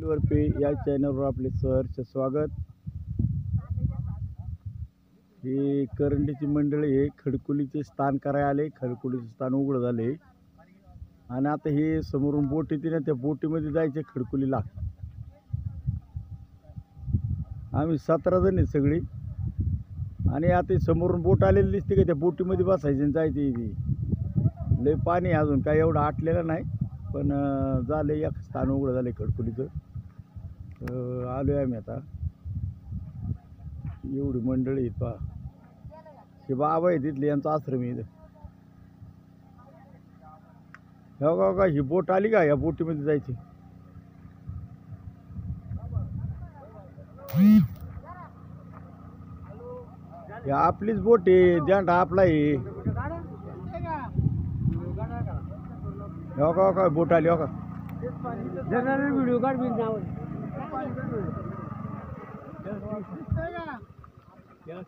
पे या चॅनलवर आपले सहर्ष स्वागत। ही करंडीची मंडळी हे खडकुलीचे स्थान करायला आले। खडकुलीचे स्थान उघड झाले आणि आता हे समोरून बोट येते ना, त्या बोटीमध्ये जायचे खडकुलीला। आम्ही 17 जण आहे सगळी आणि आता समोरून बोट आलेली दिसते का, त्या बोटीमध्ये बसायचे आणि जायचे। लय पाणी अजून काय एवढं आटलेलं नाही, पण झालं एक स्थान उघड झाले खडकुलीचं। आलोय आम्ही आता। एवढी मंडळी आहेत पहा। हे बाबा आहे तिथले, यांचा आश्रम आहे इथं। हो का, ही बोट आली का, या बोटीमध्ये जायची। ही आपलीच बोट आहे, झेंडा आपला आहे। हो का, बोट आली हो का। व्हिडिओ काढ क्या